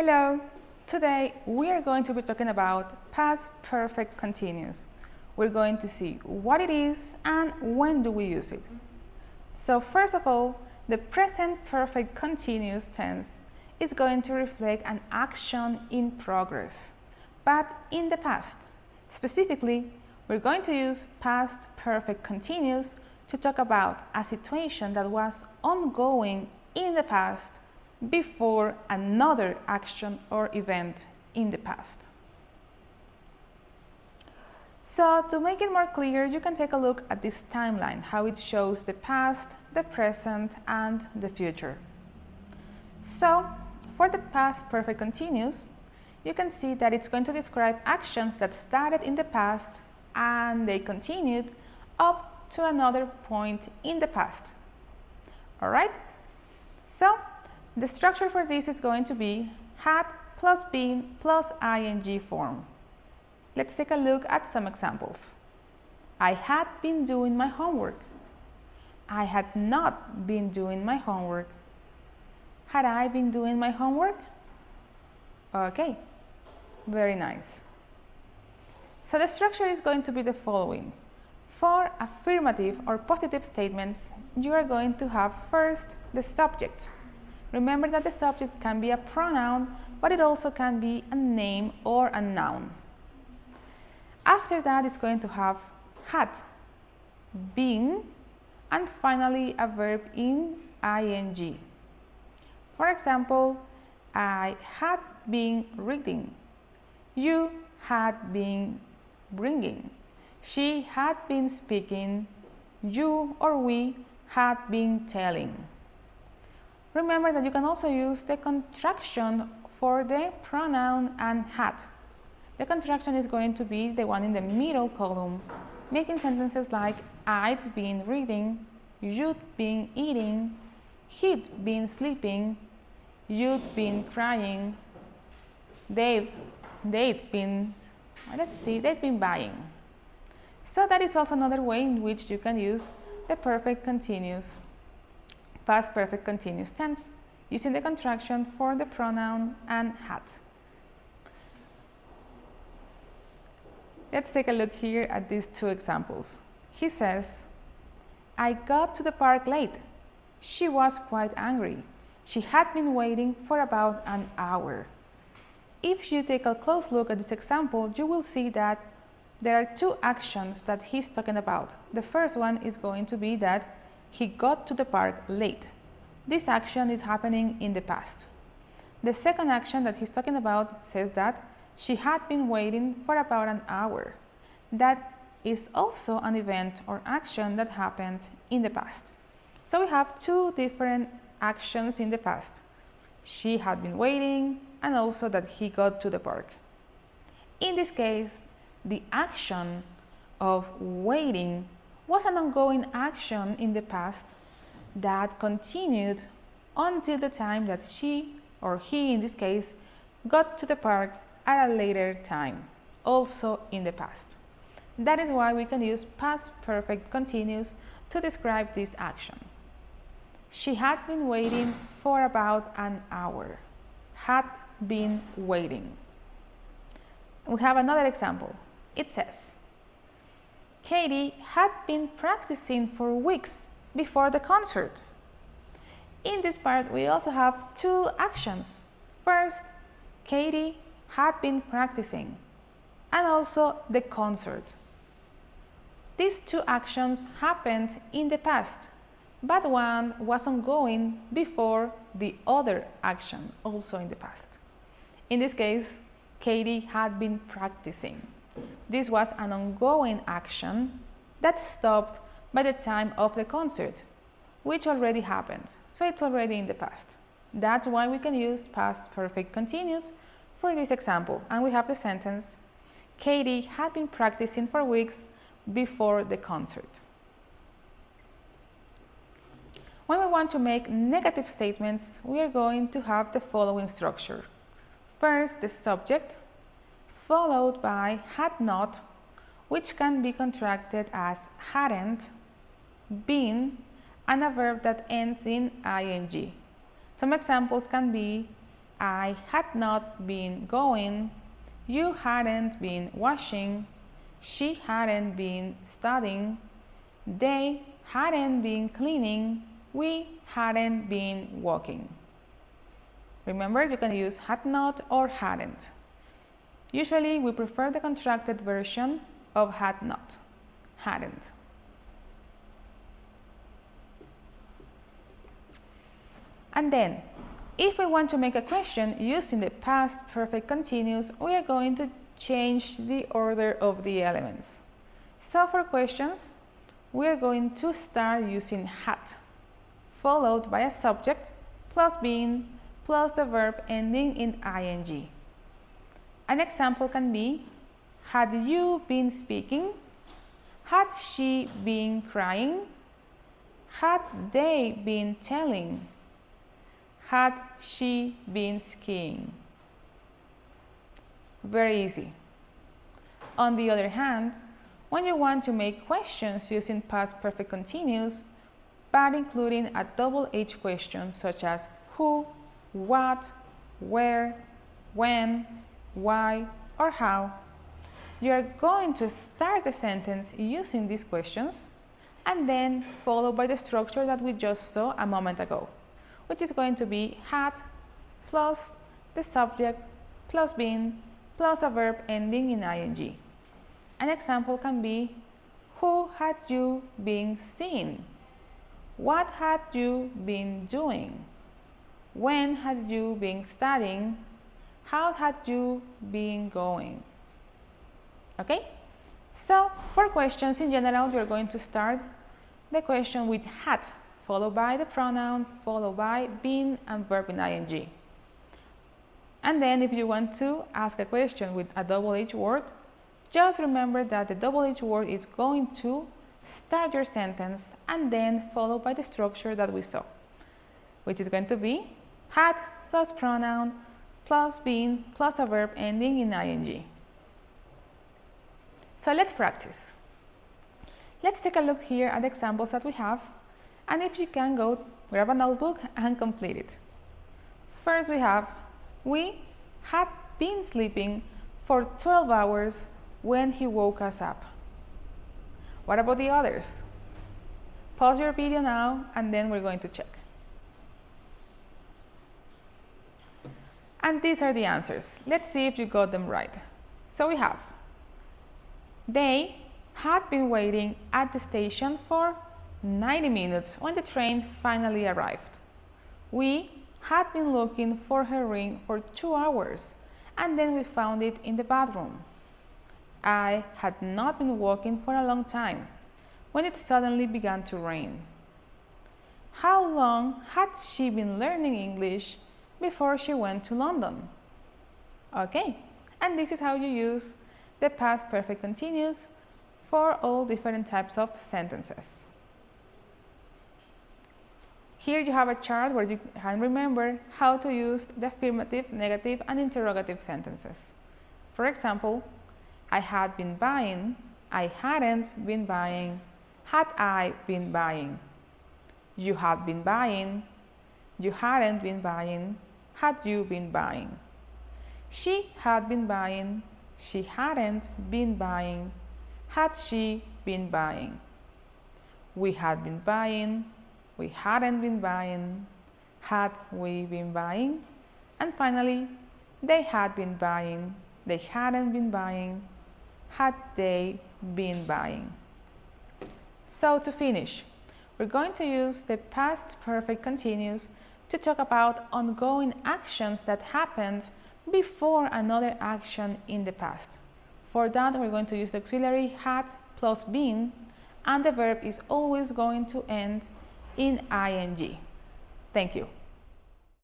Hello! Today we are going to be talking about past perfect continuous. We're going to see what it is and when do we use it. So first of all, the present perfect continuous tense is going to reflect an action in progress, but in the past. Specifically, we're going to use past perfect continuous to talk about a situation that was ongoing in the past before another action or event in the past. So to make it more clear, you can take a look at this timeline, how it shows the past, the present, and the future. So for the past perfect continuous, you can see that it's going to describe actions that started in the past and they continued up to another point in the past. All right? So the structure for this is going to be had plus been plus ing form. Let's take a look at some examples. I had been doing my homework. I had not been doing my homework. Had I been doing my homework? Okay, very nice. So the structure is going to be the following. For affirmative or positive statements, you are going to have first the subject. Remember that the subject can be a pronoun, but it also can be a name or a noun. After that, it's going to have had, been, and finally a verb in ing. For example, I had been reading. You had been bringing. She had been speaking. You or we had been telling. Remember that you can also use the contraction for the pronoun and had. The contraction is going to be the one in the middle column, making sentences like I'd been reading, you'd been eating, he'd been sleeping, you'd been crying, they'd been buying. So that is also another way in which you can use the perfect continuous, past perfect continuous tense, using the contraction for the pronoun and had. Let's take a look here at these two examples. He says, I got to the park late. She was quite angry. She had been waiting for about an hour. If you take a close look at this example, you will see that there are two actions that he's talking about. The first one is going to be that he got to the park late. This action is happening in the past. The second action that he's talking about says that she had been waiting for about an hour. That is also an event or action that happened in the past. So we have two different actions in the past. She had been waiting and also that he got to the park. In this case, the action of waiting was an ongoing action in the past that continued until the time that she, or he in this case, got to the park at a later time, also in the past. That is why we can use past perfect continuous to describe this action. She had been waiting for about an hour. Had been waiting. We have another example. It says, Katie had been practicing for weeks before the concert. In this part, we also have two actions. First, Katie had been practicing, and also the concert. These two actions happened in the past, but one was ongoing before the other action, also in the past. In this case, Katie had been practicing. This was an ongoing action that stopped by the time of the concert, which already happened, so it's already in the past. That's why we can use past perfect continuous for this example. And we have the sentence, Katie had been practicing for weeks before the concert. When we want to make negative statements, we are going to have the following structure. First, the subject, followed by had not, which can be contracted as hadn't, been, and a verb that ends in ing. Some examples can be I had not been going, you hadn't been washing, she hadn't been studying, they hadn't been cleaning, we hadn't been walking. Remember, you can use had not or hadn't. Usually we prefer the contracted version of had not, hadn't. And then, if we want to make a question using the past perfect continuous, we are going to change the order of the elements. So for questions, we are going to start using had, followed by a subject plus been plus the verb ending in ing. An example can be, had you been speaking? Had she been crying? Had they been telling? Had she been skiing? Very easy. On the other hand, when you want to make questions using past perfect continuous, but including a double H question such as who, what, where, when, why, or how, you are going to start the sentence using these questions and then followed by the structure that we just saw a moment ago, which is going to be had plus the subject plus been plus a verb ending in ing. An example can be, who had you been seeing? What had you been doing? When had you been studying? How had you been going? Okay? So, for questions in general, you're going to start the question with had, followed by the pronoun, followed by been and verb in ing. And then if you want to ask a question with a double H word, just remember that the double H word is going to start your sentence and then followed by the structure that we saw, which is going to be had plus pronoun plus been plus a verb ending in ing. So let's practice. Let's take a look here at the examples that we have, and if you can go grab a notebook and complete it. First we have, we had been sleeping for 12 hours when he woke us up. What about the others? Pause your video now and then we're going to check. And these are the answers. Let's see if you got them right. So we have, they had been waiting at the station for 90 minutes when the train finally arrived. We had been looking for her ring for 2 hours and then we found it in the bathroom. I had not been walking for a long time when it suddenly began to rain. How long had she been learning English before she went to London? Okay, and this is how you use the past perfect continuous for all different types of sentences. Here you have a chart where you can remember how to use the affirmative, negative, and interrogative sentences. For example, I had been buying, I hadn't been buying, had I been buying. You had been buying, you hadn't been buying, had you been buying. She had been buying, she hadn't been buying, had she been buying. We had been buying, we hadn't been buying, had we been buying. And finally, they had been buying, they hadn't been buying, had they been buying. So to finish, we're going to use the past perfect continuous to talk about ongoing actions that happened before another action in the past. For that, we're going to use the auxiliary had plus been, and the verb is always going to end in ing. Thank you.